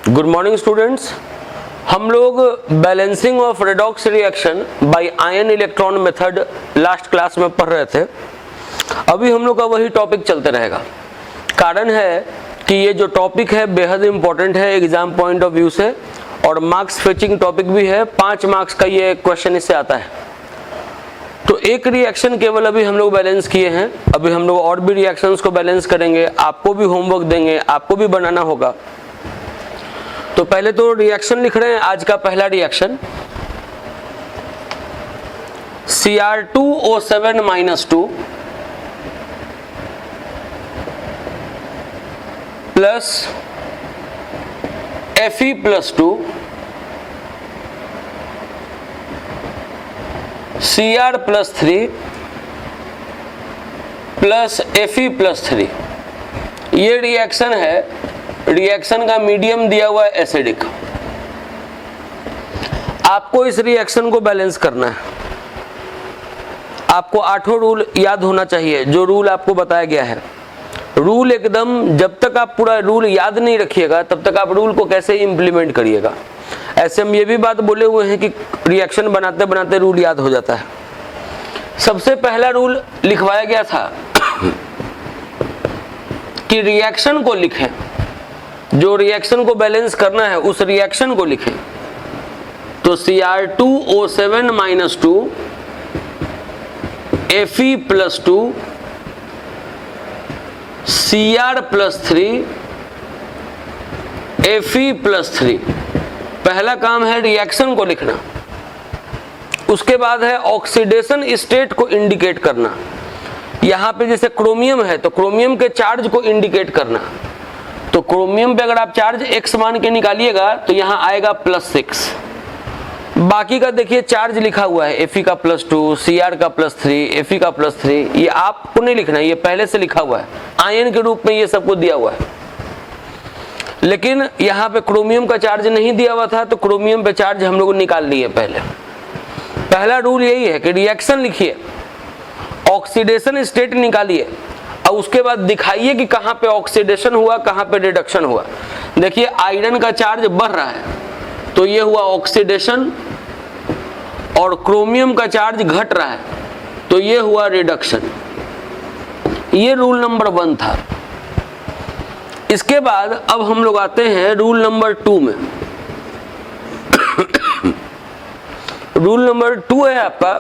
Good morning students. हम लोग balancing of redox reaction by ion electron method last class में पढ़ रहे थे। अभी हम लोग का वही टॉपिक चलते रहेगा। कारण है कि ये जो टॉपिक है बेहद इंपॉर्टेंट है एग्जाम पॉइंट ऑफ व्यू से, और मार्क्स फेचिंग टॉपिक भी है। 5 मार्क्स का ये क्वेश्चन इससे आता है। तो एक रिएक्शन केवल अभी हम लोग बैलेंस किए हैं, अभी हम लोग और भी रिएक्शंस को बैलेंस करेंगे। आपको भी होमवर्क देंगे, आपको भी बनाना होगा। तो पहले तो रिएक्शन लिख रहे हैं। आज का पहला reaction Cr2O7-2 plus Fe+2 Cr+3 plus Fe+3। ये रिएक्शन है। रिएक्शन का मीडियम दिया हुआ है एसिडिक। आपको इस रिएक्शन को बैलेंस करना है। आपको 8 रूल याद होना चाहिए जो रूल आपको बताया गया है। रूल एकदम, जब तक आप पूरा रूल याद नहीं रखिएगा तब तक आप रूल को कैसे इंप्लीमेंट करिएगा। ऐसे हम ये भी बात बोले हुए हैं कि रिएक्शन बनाते बनाते रूल याद हो जाता है। सबसे पहला रूल लिखवाया गया था कि रिएक्शन को लिखें, जो रिएक्शन को बैलेंस करना है उस रिएक्शन को लिखें। तो Cr2O7-2 Fe+2 Cr+3 Fe+3। पहला काम है रिएक्शन को लिखना। उसके बाद है ऑक्सीडेशन स्टेट को इंडिकेट करना। यहां पे जैसे क्रोमियम है तो क्रोमियम के चार्ज को इंडिकेट करना। तो क्रोमियम पे अगर आप चार्ज x मान के निकालिएगा तो यहां आएगा +6। बाकी का देखिए चार्ज लिखा हुआ है Fe+2 Cr+3 Fe+3। ये आपको नहीं लिखना है, ये पहले से लिखा हुआ है। आयन के रूप में ये सबको दिया हुआ है। लेकिन यहाँ पे क्रोमियम का चार्ज नहीं दिया हुआ था तो क्रोमियम पे चार्ज हम लोग निकाल लिए पहले। पहला रूल यही है कि रिएक्शन लिखिए, ऑक्सीडेशन स्टेट निकालिए और उसके बाद दिखाइए कि कहाँ पे ऑक्सीडेशन हुआ, कहाँ पे रिडक्शन हुआ। देखिए आयरन का चार्ज बढ़ रहा है तो ये हुआ ऑक्सीडेशन, और क्रोमियम का चार्ज घट रहा है तो ये हुआ रिडक्शन। ये रूल नंबर 1 था। इसके बाद अब हम लोग आते हैं रूल नंबर 2 में। रूल नंबर 2 है आपका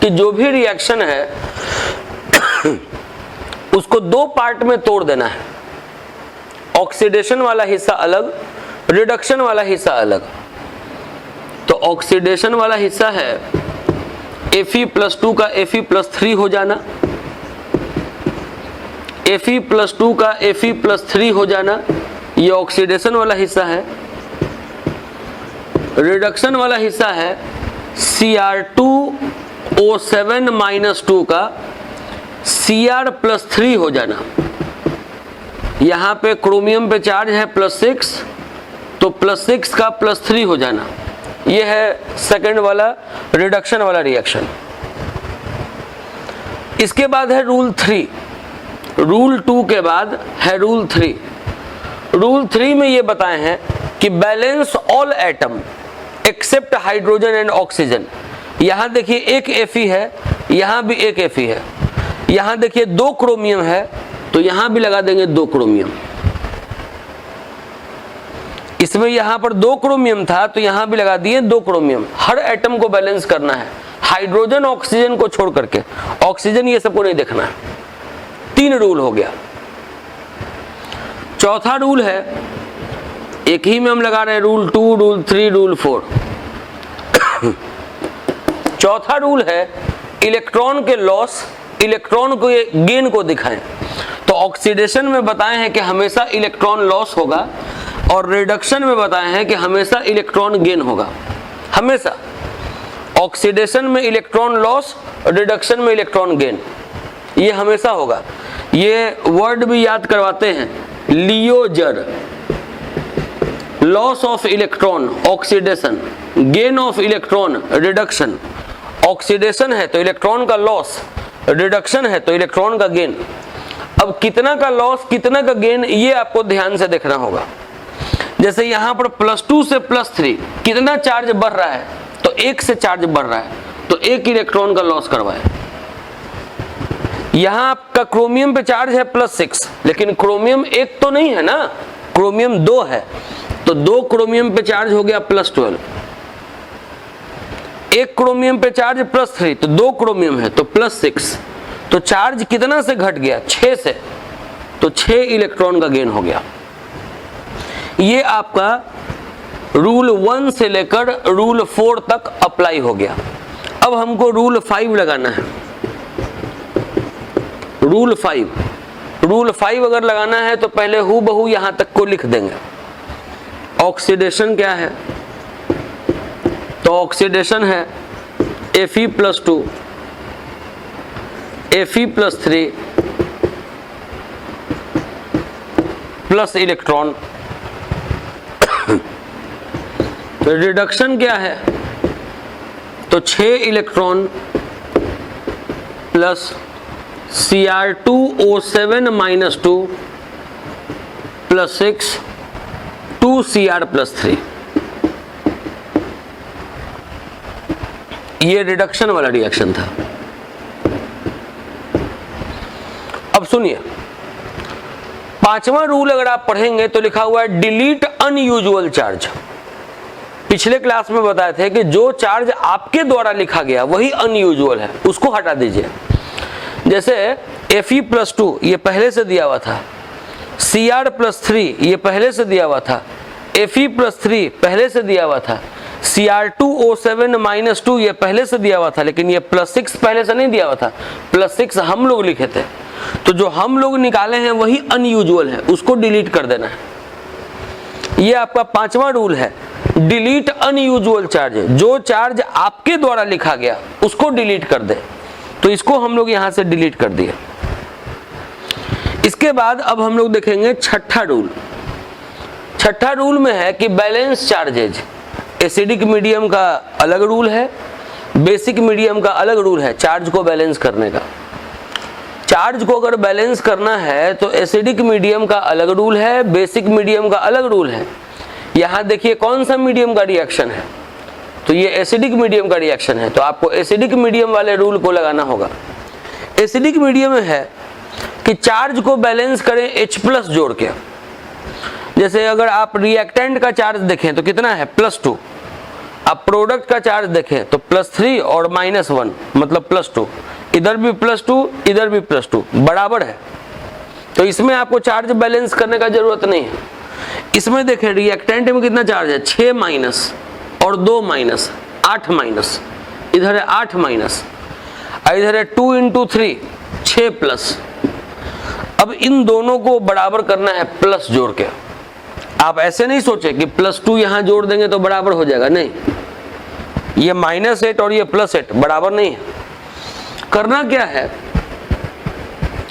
कि जो भी रिएक्शन है उसको 2 पार्ट में तोड़ देना है। ऑक्सीडेशन वाला हिस्सा अलग, रिडक्शन वाला हिस्सा अलग। तो ऑक्सीडेशन वाला हिस्सा है Fe+2 का Fe+3 हो जाना, Fe+2 का Fe+3 हो जाना, ये ऑक्सीडेशन वाला हिस्सा है। रिडक्शन वाला हिस्सा है Cr2O7-2 का Cr+3 हो जाना। यहां पे क्रोमियम पे चार्ज है +6 तो +6 का +3 हो जाना। यह है सेकंड वाला रिडक्शन वाला रिएक्शन। इसके बाद है रूल 3। रूल 2 के बाद है रूल 3। रूल 3 में ये बताए हैं कि balance all atom except hydrogen and oxygen. यहां देखिए एक Fe है, यहां भी एक Fe है। यहां देखिए 2 क्रोमियम है तो यहां भी लगा देंगे 2 क्रोमियम। इसमें यहां पर 2 क्रोमियम था तो यहां भी लगा दिए 2 क्रोमियम। हर एटम को बैलेंस करना है, हाइड्रोजन ऑक्सीजन को छोड़ करके। ऑक्सीजन ये सबको नहीं देखना है। 3 रूल हो गया। चौथा रूल है, एक ही में हम लगा रहे हैं, रूल 2, रूल 3, रूल 4। चौथा रूल है इलेक्ट्रॉन के लॉस, इलेक्ट्रॉन को गेन को दिखाएं। तो ऑक्सीडेशन में बताए हैं कि हमेशा इलेक्ट्रॉन लॉस होगा, और रिडक्शन में बताए हैं कि हमेशा इलेक्ट्रॉन गेन होगा। हमेशा ऑक्सीडेशन में इलेक्ट्रॉन लॉस, रिडक्शन में इलेक्ट्रॉन गेन, ये हमेशा होगा। ये वर्ड भी याद करवाते हैं, लियोजर। Loss of electron oxidation, gain of electron reduction. Oxidation है तो इलेक्ट्रॉन का लॉस, रिडक्शन है तो इलेक्ट्रॉन का गेन। अब कितना का लॉस कितना का गेन ये आपको ध्यान से देखना होगा। जैसे यहां पर +2 से +3 कितना चार्ज बढ़ रहा है, तो 1 से चार्ज बढ़ रहा है, तो 1 इलेक्ट्रॉन का लॉस करवाए। यहां आपका क्रोमियम पे चार्ज है +6, लेकिन क्रोमियम 1 तो नहीं है ना, क्रोमियम 2 है, तो 2 क्रोमियम पे चार्ज हो गया +12। 1 क्रोमियम पे चार्ज +3, तो 2 क्रोमियम है तो +6, तो चार्ज कितना से घट गया, 6 से, तो 6 इलेक्ट्रॉन का गेन हो गया। ये आपका रूल 1 से लेकर रूल 4 तक अप्लाई हो गया। अब हमको रूल 5 लगाना है। रूल 5 अगर लगाना है तो पहले हूबहू यहां तक को लिख देंगे। ऑक्सीडेशन क्या है, तो ऑक्सीडेशन है Fe+2 Fe+3 प्लस इलेक्ट्रॉन। तो रिडक्शन क्या है, तो 6 electron plus Cr2O7-2 plus 6 2Cr+3। ये रिडक्शन वाला रिएक्शन था। अब सुनिए, 5वां रूल अगर आप पढ़ेंगे तो लिखा हुआ है डिलीट अनयूजुअल चार्ज। पिछले क्लास में बताए थे कि जो चार्ज आपके द्वारा लिखा गया वही अनयूजुअल है, उसको हटा दीजिए। जैसे Fe+2 ये पहले से दिया हुआ था, Cr+3 ये पहले से दिया हुआ था, Fe+3 पहले से दिया हुआ था, Cr2O7-2 ये पहले से दिया हुआ था, लेकिन ये +6 पहले से नहीं दिया हुआ था, +6 हम लोग लिखे थे। तो जो हम लोग निकाले हैं वही अनयूजुअल है, उसको डिलीट कर देना है। ये आपका 5वां रूल है, डिलीट अनयूजुअल चार्ज। जो चार्ज आपके द्वारा लिखा गया उसको डिलीट कर दे, तो इसको हम लोग यहां से डिलीट कर दिए। इसके बाद अब हम लोग देखेंगे छठा रूल। छठा रूल में है कि बैलेंस चार्जेज, एसिडिक मीडियम का अलग रूल है, बेसिक मीडियम का अलग रूल है चार्ज को बैलेंस करने का। चार्ज को अगर बैलेंस करना है तो एसिडिक मीडियम का अलग रूल है, बेसिक मीडियम का अलग रूल है। यहां देखिए कौन सा मीडियम का रिएक्शन है, तो ये एसिडिक मीडियम का रिएक्शन है, तो आपको एसिडिक मीडियम वाले रूल को लगाना होगा। एसिडिक मीडियम में है कि चार्ज को बैलेंस करें H+ जोड़ के। जैसे अगर आप रिएक्टेंट का चार्ज देखें तो कितना है +2, आप प्रोडक्ट का चार्ज देखें तो +3 और -1 मतलब +2, इधर भी +2 इधर भी +2 बराबर है, तो इसमें आपको चार्ज बैलेंस करने का जरूरत नहीं है। इसमें देखें रिएक्टेंट में कितना चार्ज है, 6 माइनस और 2 माइनस, 8 माइनस, इधर है 8 माइनस, इधर है 2 × 3 6 प्लस। अब इन दोनों को बराबर करना है प्लस जोड़ के। आप ऐसे नहीं सोचे कि +2 यहां जोड़ देंगे तो बराबर हो जाएगा, नहीं, ये -8 और ये +8 बराबर नहीं है। करना क्या है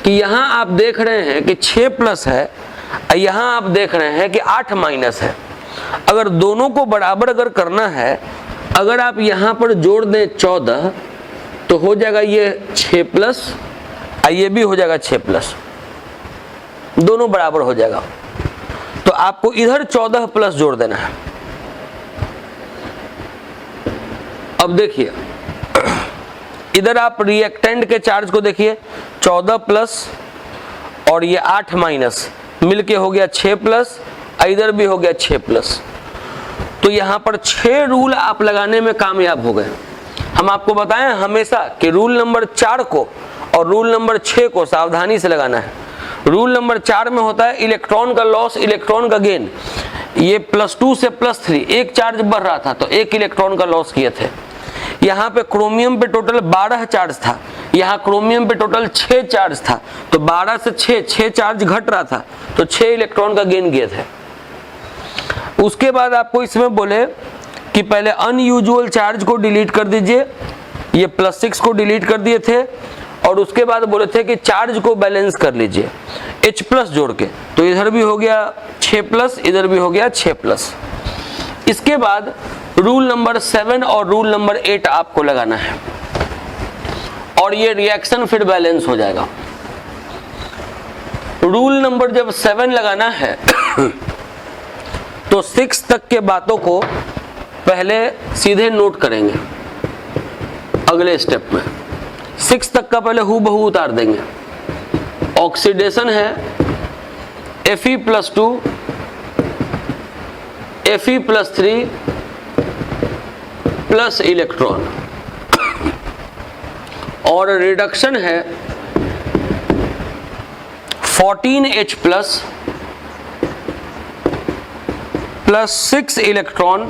कि यहां आप देख रहे हैं कि 6 प्लस है, यहां आप देख रहे हैं कि 8 माइनस है। अगर दोनों को बराबर अगर करना है, अगर आप यहां पर जोड़ दें 14 तो हो जाएगा ये 6 प्लस, ये भी हो जाएगा 6 प्लस, दोनों बराबर हो जाएगा। तो आपको इधर 14 प्लस जोड़ देना है। अब देखिए इधर आप रिएक्टेंट के चार्ज को देखिए, 14 प्लस और ये 8 माइनस मिलके हो गया 6 प्लस, इधर भी हो गया 6 प्लस। तो यहां पर 6 रूल आप लगाने में कामयाब हो गए। हम आपको बताएं हमेशा कि रूल नंबर 4 को और रूल नंबर 6 को सावधानी से लगाना है। रूल नंबर 4 में होता है इलेक्ट्रॉन का लॉस, इलेक्ट्रॉन का गेन। ये +2 से +3 एक चार्ज बढ़ रहा था तो 1 इलेक्ट्रॉन का लॉस किए थे। यहाँ पे क्रोमियम पे टोटल 12 चार्ज था, यहाँ क्रोमियम पे टोटल 6 चार्ज था, तो 12 से 6 चार्ज घट रहा था, तो 6 इलेक्ट्रॉन का गेन किए थे। उसके बाद आपको इसमें बोले कि पहले अनयूजुअल चार्ज को डिलीट कर दीजिए, ये +6 को डिलीट कर दिए थे, और उसके बाद बोले थे कि चार्ज को बैलेंस कर लीजिए H+ जोड़ के, तो इधर भी हो गया 6 प्लस, इधर भी हो गया 6 प्लस। इसके बाद रूल नंबर 7 और रूल नंबर 8 आपको लगाना है, और ये रिएक्शन फिर बैलेंस हो जाएगा। रूल नंबर जब 7 लगाना है तो तो 6 तक के बातों को पहले सीधे नोट करेंगे अगले स्टेप में। 6 तक का पहले हूबहू उतार देंगे। ऑक्सीडेशन है Fe+2 Fe+3 प्लस इलेक्ट्रॉन, और रिडक्शन है 14H plus 6 electron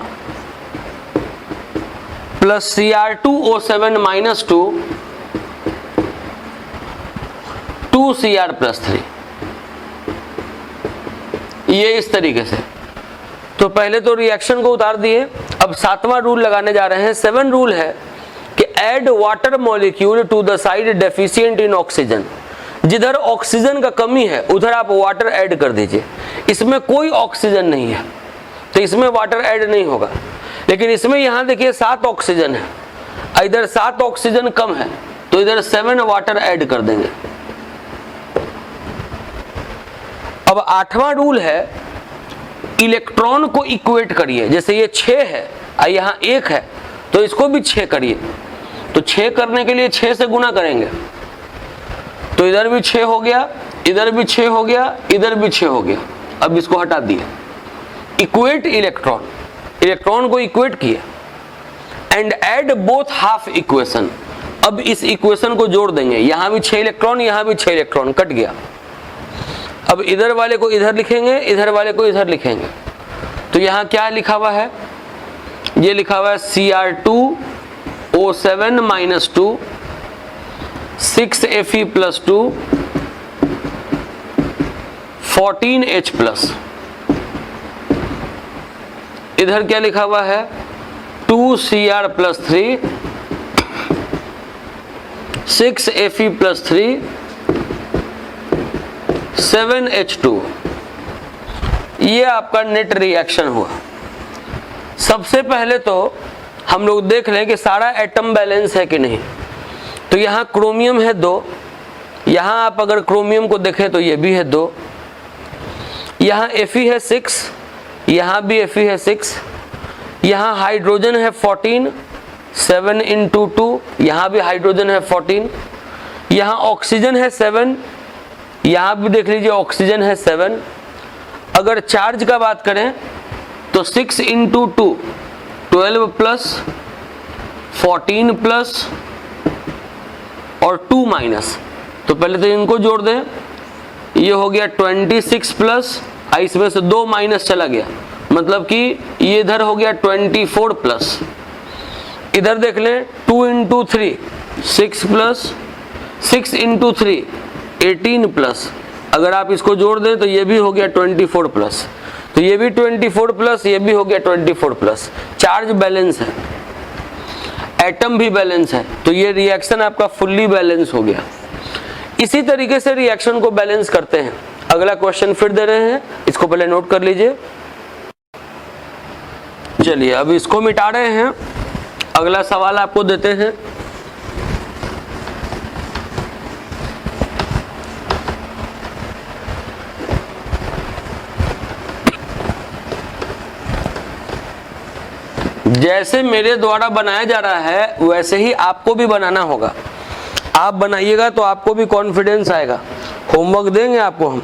plus Cr2O7-2 2Cr+3। ये इस तरीके से। तो पहले तो रिएक्शन को उतार दिए। अब 7वां रूल लगाने जा रहे हैं। 7 रूल है कि add water molecule to the side deficient in oxygen. जिधर ऑक्सीजन का कमी है उधर आप वाटर ऐड कर दीजिए। इसमें कोई ऑक्सीजन नहीं है तो इसमें वाटर ऐड नहीं होगा, लेकिन इसमें यहां देखिए 7 ऑक्सीजन है, इधर 7 ऑक्सीजन कम है तो इधर 7 वाटर ऐड कर देंगे। अब 8वां रूल है इलेक्ट्रॉन को इक्वेट करिए। जैसे ये 6 है और यहाँ 1 है तो इसको भी 6 करिए। तो 6 करने के लिए 6 से गुना करेंगे तो इधर भी 6 हो गया, इधर भी 6 हो गया, इधर भी 6 हो गया। अब इसको हटा दिए। इक्वेट इलेक्ट्रॉन, इलेक्ट्रॉन को इक्वेट किया। And add both half equation. अब इस इक्वेशन को जोड़ देंगे। यहां भी 6 इलेक्ट्रॉन, यहां भी 6 इलेक्ट्रॉन, कट गया। अब इधर वाले को इधर लिखेंगे, इधर वाले को इधर लिखेंगे। तो यहां क्या लिखा हुआ है? ये लिखा हुआ है Cr2O7-2 6Fe+2 14H प्लस। इधर क्या लिखा हुआ है? 2Cr+3 6Fe+3 7H2। ये आपका नेट रिएक्शन हुआ। सबसे पहले तो हम लोग देख लें कि सारा एटम बैलेंस है कि नहीं। तो यहाँ क्रोमियम है 2, यहाँ आप अगर क्रोमियम को देखें तो ये भी है 2, यहाँ Fe है 6, यहाँ भी Fe है 6, यहाँ हाइड्रोजन है 14, 7 × 2, यहाँ भी हाइड्रोजन है 14, यहाँ ऑक्सीजन है 7, यहाँ भी देख लीजिए ऑक्सीजन है 7। अगर चार्ज का बात करें तो 6 × 2 12 प्लस 14 प्लस और 2 माइनस। तो पहले तो इनको जोड़ दें। ये हो गया 26 प्लस, इसमें से 2 माइनस चला गया, मतलब कि ये इधर हो गया 24 प्लस। इधर देख लें 2 × 3 6 प्लस 6 × 3 18 प्लस। अगर आप इसको जोड़ दें तो ये भी हो गया 24 प्लस, तो ये भी 24 प्लस, ये भी हो गया 24 प्लस। चार्ज बैलेंस है, एटम भी बैलेंस है, तो ये रिएक्शन आपका फुल्ली बैलेंस हो गया। इसी तरीके से रिएक्शन को बैलेंस करते हैं। अगला क्वेश्चन फिर दे रहे हैं, इसको पहले नोट कर लीजिए। चलिए अब इसको मिटा रहे हैं, अगला सवाल आपको देते हैं। जैसे मेरे द्वारा बनाया जा रहा है वैसे ही आपको भी बनाना होगा। आप बनाइएगा तो आपको भी कॉन्फिडेंस आएगा। होमवर्क देंगे आपको हम।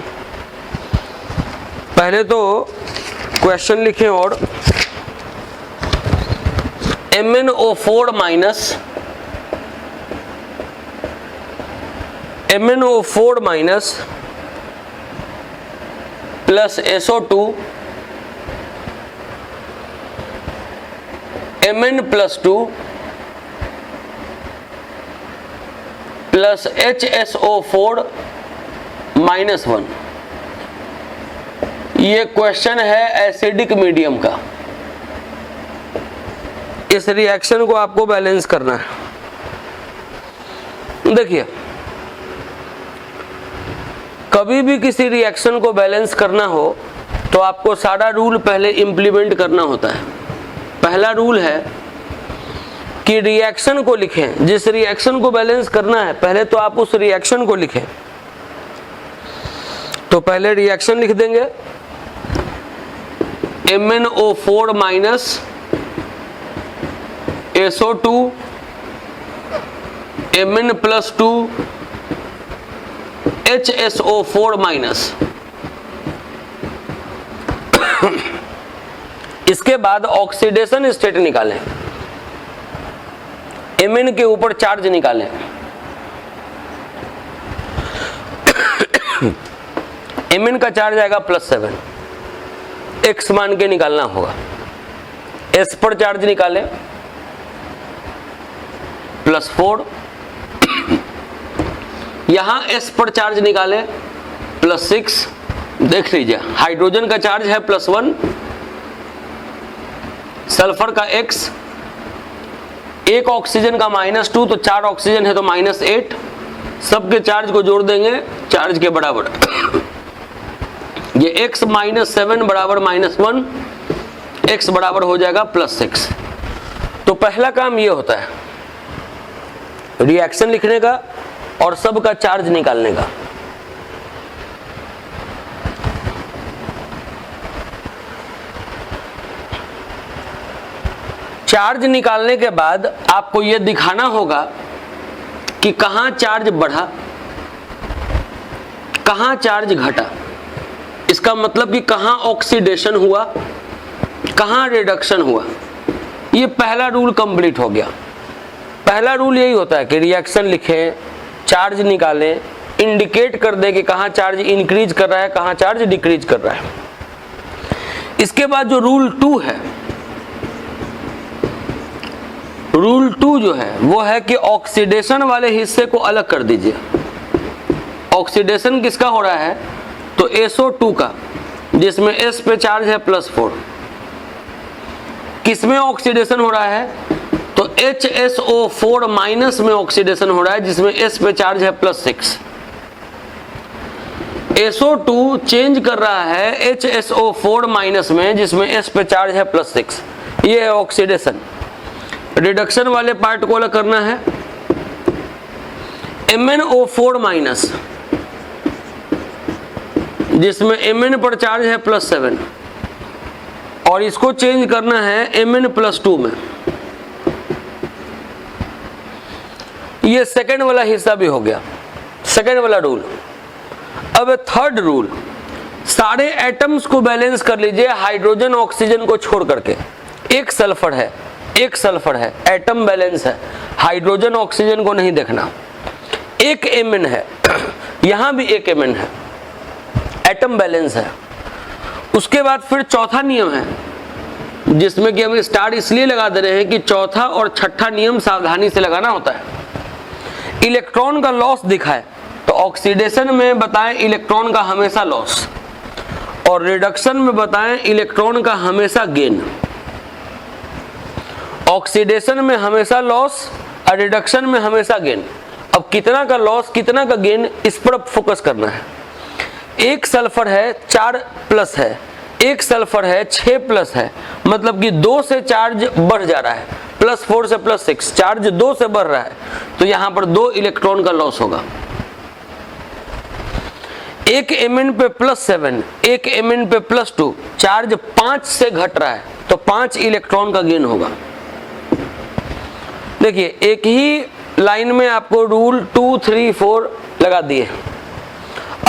पहले तो क्वेश्चन लिखें और MnO4 minus plus SO2 Mn+2 plus HSO4 -1। ये क्वेश्चन है एसिडिक मीडियम का। इस रिएक्शन को आपको बैलेंस करना है। देखिए, कभी भी किसी रिएक्शन को बैलेंस करना हो तो आपको सारा रूल पहले इंप्लीमेंट करना होता है। पहला रूल है कि रिएक्शन को लिखें। जिस रिएक्शन को बैलेंस करना है पहले तो आप उस रिएक्शन को लिखें। तो पहले रिएक्शन लिख देंगे MnO4 minus SO2 Mn plus 2 HSO4 minus. इसके बाद ऑक्सीडेशन स्टेट निकालें, Mn के ऊपर चार्ज निकालें। Mn का चार्ज आएगा +7, x मान के निकालना होगा। S पर चार्ज निकालें +4, यहां S पर चार्ज निकालें +6। देख लीजिए हाइड्रोजन का चार्ज है +1, सल्फर का x, एक ऑक्सीजन का -2, तो 4 ऑक्सीजन है तो -8। सबके चार्ज को जोड़ देंगे चार्ज के बराबर। ये x -7 बराबर -1, x बराबर हो जाएगा +6। तो पहला काम ये होता है रिएक्शन लिखने का और सबका चार्ज निकालने का। चार्ज निकालने के बाद आपको यह दिखाना होगा कि कहां चार्ज बढ़ा, कहां चार्ज घटा। इसका मतलब कि कहां ऑक्सीडेशन हुआ, कहां रिडक्शन हुआ। ये पहला रूल कंप्लीट हो गया। पहला रूल यही होता है कि रिएक्शन लिखें, चार्ज निकालें, इंडिकेट कर दें कि कहां चार्ज इंक्रीज कर रहा है, कहां चार्ज डिक्रीज कर रहा है। इसके बाद जो रूल 2 है, रूल 2 जो है वो है कि ऑक्सीडेशन वाले हिस्से को अलग कर दीजिए। ऑक्सीडेशन किसका हो रहा है, तो SO2 का, जिसमें S पे चार्ज है +4। किसमें ऑक्सीडेशन हो रहा है, तो HSO4 माइनस में ऑक्सीडेशन हो रहा है, जिसमें S पे चार्ज है +6। SO2 चेंज कर रहा है HSO4 माइनस में, जिसमें S पे चार्ज है +6। ये है ऑक्सीडेशन। रिडक्शन वाले पार्ट को अलग करना है। MnO4 माइनस, जिसमें Mn पर चार्ज है +7, और इसको चेंज करना है Mn + 2 में। ये सेकेंड वाला हिस्सा भी हो गया, सेकेंड वाला रूल। अब थर्ड रूल, सारे एटम्स को बैलेंस कर लीजिए हाइड्रोजन ऑक्सीजन को छोड़ करके। एक सल्फर है, एक सल्फर है, एटम बैलेंस है, हाइड्रोजन ऑक्सीजन को नहीं देखना। एक Mn है, यहां भी एक Mn है, एटम बैलेंस है। उसके बाद फिर चौथा नियम है, जिसमें कि हम स्टार इसलिए लगा दे रहे हैं कि चौथा और छठा नियम सावधानी से लगाना होता है। इलेक्ट्रॉन का लॉस दिखाए तो ऑक्सीडेशन में बताएं इलेक्ट्रॉन का हमेशा लॉस, और रिडक्शन में बताएं इलेक्ट्रॉन का हमेशा गेन। ऑक्सीडेशन में हमेशा लॉस और रिडक्शन में हमेशा गेन। अब कितना का लॉस कितना का गेन, इस पर फोकस करना है। एक सल्फर है 4+ है, एक सल्फर है 6+ है, मतलब कि 2 से चार्ज बढ़ जा रहा है, +4 से +6, चार्ज 2 से बढ़ रहा है, तो यहां पर 2 इलेक्ट्रॉन का लॉस होगा। एक Mn पे +7, एक Mn पे +2, चार्ज 5 से घट रहा है, तो 5 इलेक्ट्रॉन का गेन होगा। देखिए एक ही लाइन में आपको रूल 2, 3, 4 लगा दिए।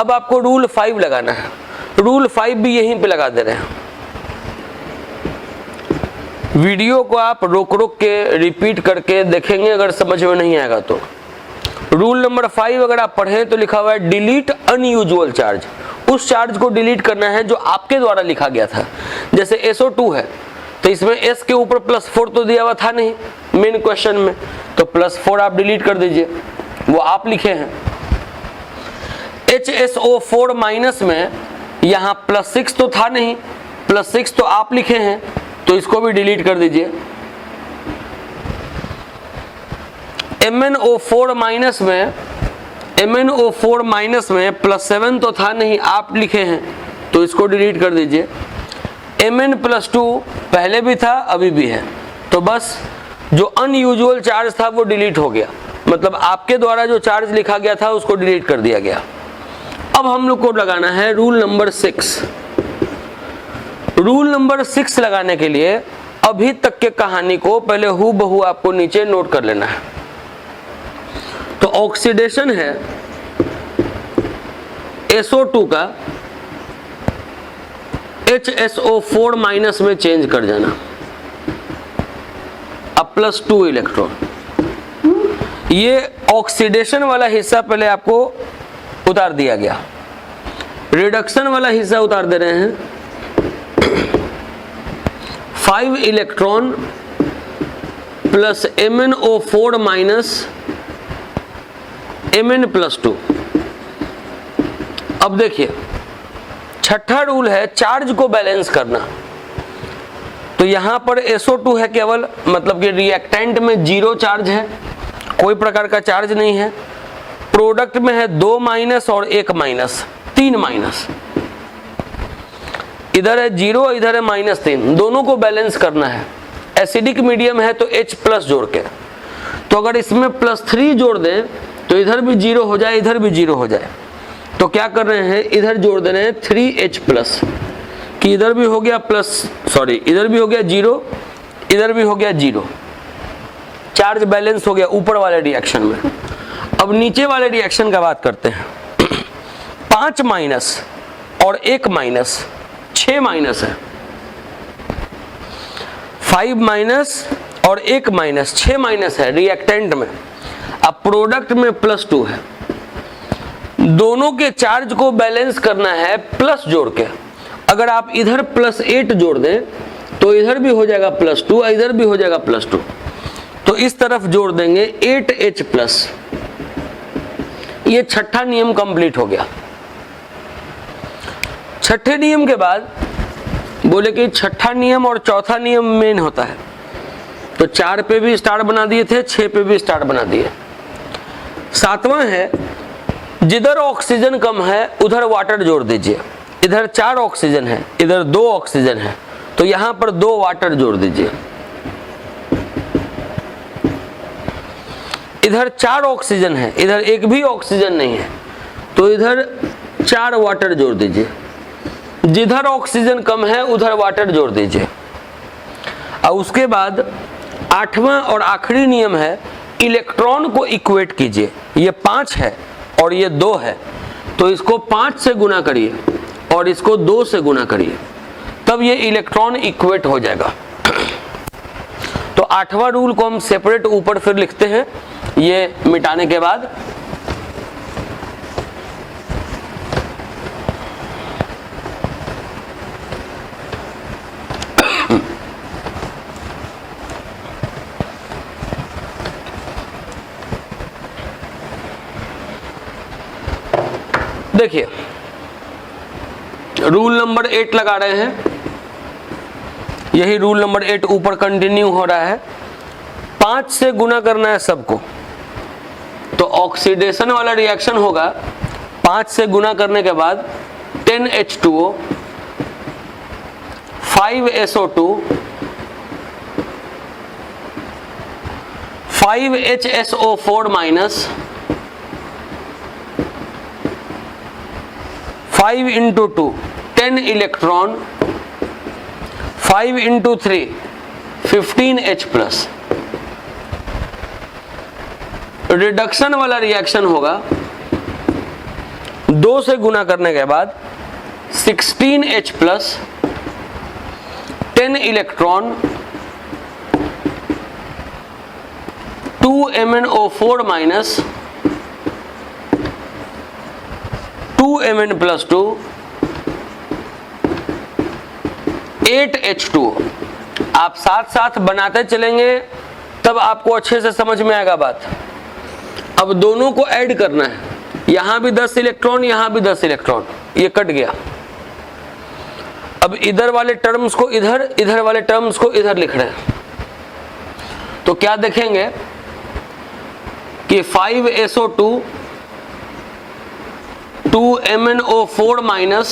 अब आपको रूल 5 लगाना है। रूल 5 भी यहीं पे लगा दे रहे हैं। वीडियो को आप रोक रोक के रिपीट करके देखेंगे, अगर समझ में नहीं आएगा तो। रूल नंबर 5 अगर आप पढ़ें तो लिखा हुआ है डिलीट अनयूजुअल चार्ज। उस चार्ज को डिलीट करना है जो आपके द्वारा लिखा गया था। जैसे SO2 है तो इसमें S के ऊपर +4 तो दिया हुआ था नहीं मेन क्वेश्चन में, तो +4 आप डिलीट कर दीजिए, वो आप लिखे हैं। HSO4 माइनस में यहाँ +6 तो था नहीं, +6 तो आप लिखे हैं, तो इसको भी डिलीट कर दीजिए। MnO4 माइनस में +7 तो था नहीं, आप लिखे हैं, तो इसको डिलीट कर दीजिए। Mn + 2 पहले भी था अभी भी है, तो बस जो अनयूजुअल चार्ज था वो डिलीट हो गया, मतलब आपके द्वारा जो चार्ज लिखा गया था उसको डिलीट कर दिया गया। अब हम लोग को लगाना है रूल नंबर 6। रूल नंबर 6 लगाने के लिए अभी तक के कहानी को पहले हूबहू आपको नीचे नोट कर लेना है। तो ऑक्सीडेशन है SO2 का HSO4 माइनस में चेंज कर जाना, अब +2 इलेक्ट्रॉन। ये ऑक्सीडेशन वाला हिस्सा पहले आपको उतार दिया गया, रिडक्शन वाला हिस्सा उतार दे रहे हैं। 5 electron plus MnO4 minus Mn+2। अब देखिए छठा रूल है चार्ज को बैलेंस करना। तो यहां पर SO2 है केवल, मतलब कि रिएक्टेंट में 0 चार्ज है, कोई प्रकार का चार्ज नहीं है। प्रोडक्ट में है 2 माइनस और 1 माइनस, 3 माइनस। इधर है 0, इधर है -3, दोनों को बैलेंस करना है। एसिडिक मीडियम है तो H+ जोड़ के, तो अगर इसमें +3 जोड़ दें तो इधर भी 0 हो जाए, इधर भी 0 हो जाए। तो क्या कर रहे हैं, इधर जोड़ दे रहे हैं 3H+ कि इधर भी हो गया इधर भी हो गया 0, इधर भी हो गया 0। चार्ज बैलेंस हो गया ऊपर वाले रिएक्शन में। अब नीचे वाले रिएक्शन का बात करते हैं। 5 माइनस और 1 माइनस, 6 माइनस है। 5 माइनस और 1 माइनस, 6 माइनस है रिएक्टेंट में। अब प्रोडक्ट में +2 है। दोनों के चार्ज को बैलेंस करना है प्लस जोड़ के। अगर आप इधर +8 जोड़ दें तो इधर भी हो जाएगा +2, इधर भी हो जाएगा +2। तो इस तरफ जोड़ देंगे 8H+। ये छठा नियम कंप्लीट हो गया। छठे नियम के बाद बोले कि छठा नियम और चौथा नियम मेन होता है। तो 4 पे भी स्टार बना दिए थे, 6 पे भी स्टार बना दिए। 7वां है जिधर ऑक्सीजन कम है उधर वाटर जोड़ दीजिए। इधर 4 ऑक्सीजन है, इधर 2 ऑक्सीजन है, तो यहां पर 2 वाटर जोड़ दीजिए। इधर 4 ऑक्सीजन है, इधर एक भी ऑक्सीजन नहीं है, तो इधर 4 वाटर जोड़ दीजिए। जिधर ऑक्सीजन कम है उधर वाटर जोड़ दीजिए। और उसके बाद 8वां और आखिरी नियम है इलेक्ट्रॉन को इक्वेट कीजिए। ये 5 है और ये 2 है, तो इसको 5 से गुना करिए और इसको 2 से गुना करिए, तब ये इलेक्ट्रॉन इक्वेट हो जाएगा। तो 8वां रूल को हम सेपरेट ऊपर फिर लिखते हैं, ये मिटाने के बाद। देखिए रूल नंबर 8 लगा रहे हैं, यही रूल नंबर 8 ऊपर कंटिन्यू हो रहा है। 5 से गुना करना है सबको, तो ऑक्सीडेशन वाला रिएक्शन होगा 5 से गुना करने के बाद 10H2O, 5SO2, 5HSO4 minus, 5 into 2 10 electron, 5 into 3 15H+। Reduction वाला रिएक्शन होगा 2 से गुना करने के बाद 16H+, 10 electron, 2 MnO4 minus, 2 Mn+2, 8H2O। आप साथ साथ बनाते चलेंगे तब आपको अच्छे से समझ में आएगा बात। अब दोनों को ऐड करना है, यहां भी 10 इलेक्ट्रॉन, यहां भी 10 इलेक्ट्रॉन, ये कट गया। अब इधर वाले टर्म्स को इधर, इधर वाले टर्म्स को इधर लिख रहे हैं। तो क्या देखेंगे कि 5SO2, 2 MnO4 minus,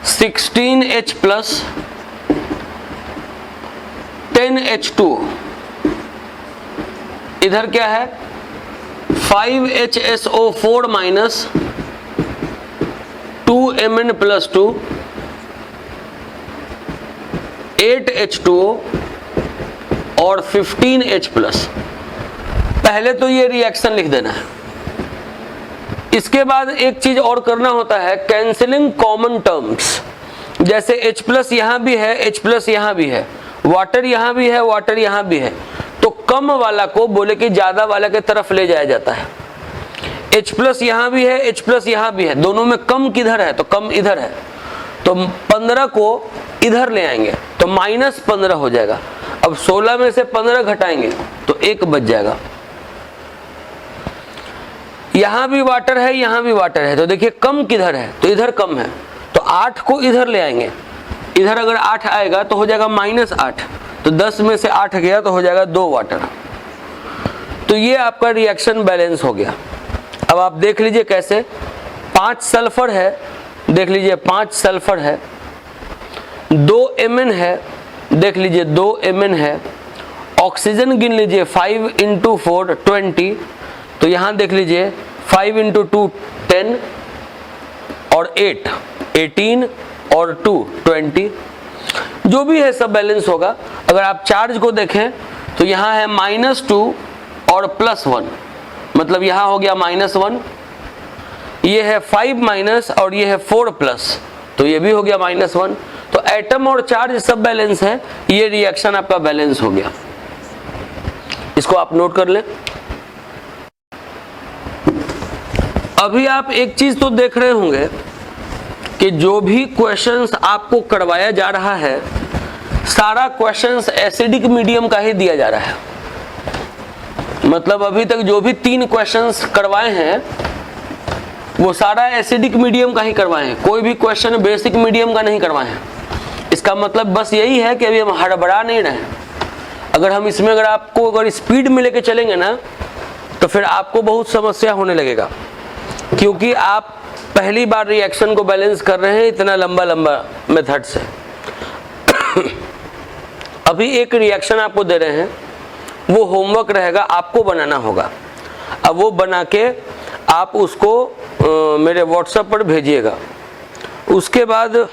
16H+, 10H2O। इधर क्या है 5HSO4 minus, 2Mn plus 2 8H2O और 15H प्लस। पहले तो ये रिएक्शन लिख देना है। इसके बाद एक चीज और करना होता है, कैंसिलिंग कॉमन टर्म्स। जैसे H प्लस यहां भी है, H प्लस यहां भी है, वाटर यहां भी है, वाटर यहां भी है, तो कम वाला को बोले कि ज्यादा वाला के तरफ ले जाया जाता है। H प्लस यहां भी है, H प्लस यहां भी है, दोनों में कम किधर है तो कम इधर है, तो 15 को इधर ले आएंगे तो -15 हो जाएगा। अब 16 में से 15 घटाएंगे तो 1 बच जाएगा। यहां भी वाटर है, यहां भी वाटर है, तो देखिए कम किधर है तो इधर कम है, तो 8 को इधर ले आएंगे। इधर अगर 8 आएगा तो हो जाएगा -8, तो 10 में से 8 गया तो हो जाएगा 2 वाटर। तो ये आपका रिएक्शन बैलेंस हो गया। अब आप देख लीजिए कैसे, 5 सल्फर है, देख लीजिए 5 सल्फर है, 2 Mn है, देख लीजिए 2 Mn है, ऑक्सीजन गिन लीजिए 5 × 4 20, तो यहां देख लीजिए 5 × 2 10 और 8 18 और 2 20, जो भी है सब बैलेंस होगा। अगर आप चार्ज को देखें तो यहां है -2 और +1, मतलब यहां हो गया -1, ये है 5 - और ये है 4+, तो ये भी हो गया -1। तो एटम और चार्ज सब बैलेंस है, ये रिएक्शन आपका बैलेंस हो गया। इसको आप नोट कर लें। अभी आप एक चीज तो देख रहे होंगे कि जो भी क्वेश्चंस आपको करवाया जा रहा है, सारा क्वेश्चंस एसिडिक मीडियम का ही दिया जा रहा है। मतलब अभी तक जो भी 3 क्वेश्चंस करवाए हैं वो सारा एसिडिक मीडियम का ही करवाए हैं, कोई भी क्वेश्चन बेसिक मीडियम का नहीं करवाए हैं। इसका मतलब बस यही है कि अभी हम हड़बड़ा नहीं रहे। अगर हम इसमें अगर स्पीड में लेके चलेंगे ना तो फिर आपको बहुत समस्या होने लगेगा, क्योंकि आप पहली बार रिएक्शन को बैलेंस कर रहे हैं इतना लंबा मेथड से। अभी एक रिएक्शन आपको दे रहे हैं, वो होमवर्क रहेगा, आपको बनाना होगा। अब वो बना के आप उसको मेरे व्हाट्सएप पर भेजिएगा। उसके बाद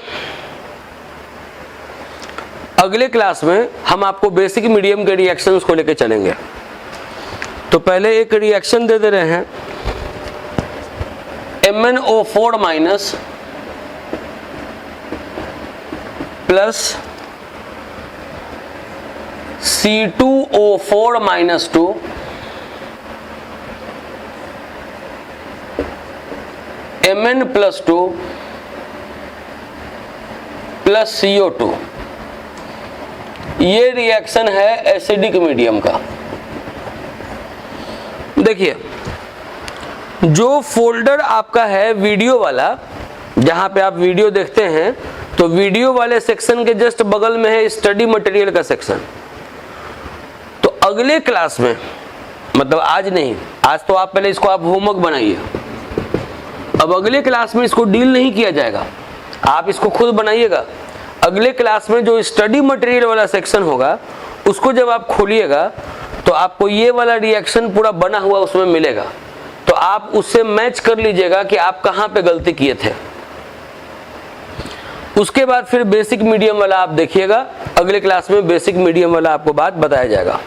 अगले क्लास में हम आपको बेसिक मीडियम के रिएक्शंस को लेके चलेंगे। तो पहले एक रिएक्शन दे रहे हैं, MnO4- plus C2O4-2 Mn+2 plus CO2। ये रिएक्शन है एसिडिक मीडियम का। देखिए जो फोल्डर आपका है वीडियो वाला, जहां पे आप वीडियो देखते हैं, तो वीडियो वाले सेक्शन के जस्ट बगल में है स्टडी मटेरियल का सेक्शन। तो अगले क्लास में, मतलब आज नहीं, आज तो आप पहले इसको आप होमवर्क बनाइए। अब अगले क्लास में इसको डील नहीं किया जाएगा, आप इसको खुद बनाइएगा। अगले क्लास में जो स्टडी मटेरियल वाला सेक्शन होगा उसको जब आप खोलिएगा तो आपको ये वाला रिएक्शन पूरा बना हुआ उसमें मिलेगा। तो आप उससे मैच कर लीजिएगा कि आप कहां पे गलती किए थे। उसके बाद फिर बेसिक मीडियम वाला आप देखिएगा। अगले क्लास में बेसिक मीडियम वाला आपको बात बताया जाएगा।